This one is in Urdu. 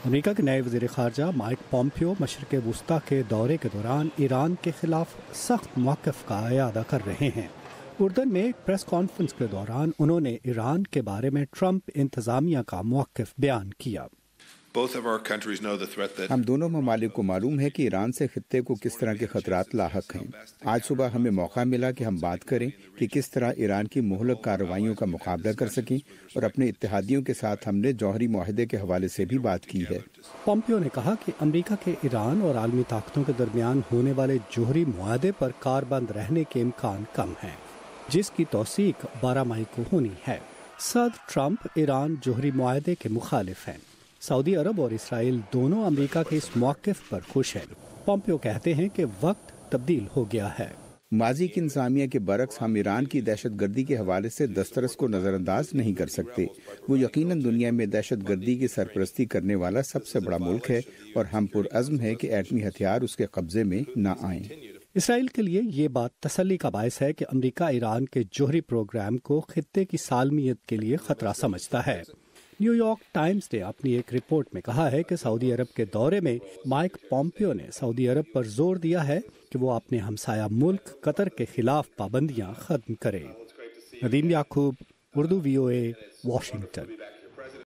امریکہ کے نئے وزیر خارجہ مائک پومپیو مشرق وسطی کے دورے کے دوران ایران کے خلاف سخت موقف کا اعادہ کر رہے ہیں۔ اردن میں ایک پریس کانفرنس کے دوران انہوں نے ایران کے بارے میں ٹرمپ انتظامیہ کا موقف بیان کیا۔ ہم دونوں ممالک کو معلوم ہے کہ ایران سے خطے کو کس طرح کے خطرات لاحق ہیں۔ آج صبح ہمیں موقع ملا کہ ہم بات کریں کہ کس طرح ایران کی مہلک کارروائیوں کا مقابلہ کر سکیں، اور اپنے اتحادیوں کے ساتھ ہم نے جوہری معاہدے کے حوالے سے بھی بات کی ہے۔ پومپیو نے کہا کہ امریکہ کے ایران اور عالمی طاقتوں کے درمیان ہونے والے جوہری معاہدے پر کاربند رہنے کے امکان کم ہیں، جس کی توثیق 12 مئی کو ہونی ہے۔ صدر ٹرمپ ایران جوہری معاہدے کے مخالف ہیں۔ سعودی عرب اور اسرائیل دونوں امریکہ کے اس موقف پر خوش ہیں۔ پومپیو کہتے ہیں کہ وقت تبدیل ہو گیا ہے۔ ماضی کی انتظامیہ کے برعکس ہم ایران کی دہشت گردی کے حوالے سے دسترس کو نظر انداز نہیں کر سکتے۔ وہ یقیناً دنیا میں دہشت گردی کی سرپرستی کرنے والا سب سے بڑا ملک ہے، اور ہم پرعزم ہیں کہ ایٹمی ہتھیار اس کے قبضے میں نہ آئیں۔ اسرائیل کے لیے یہ بات تسلی کا باعث ہے کہ امریکہ ایران کے جوہری پروگرام کو خطے کی سالمیت کے لیے خطرہ سمجھتا ہے۔ نیو یارک ٹائمز نے اپنی ایک رپورٹ میں کہا ہے کہ سعودی عرب کے دورے میں مائک پومپیو نے سعودی عرب پر زور دیا ہے کہ وہ اپنے ہمسایہ ملک قطر کے خلاف پابندیاں ختم کرے۔ ندیم یعقوب، اردو VOA، واشنگٹن۔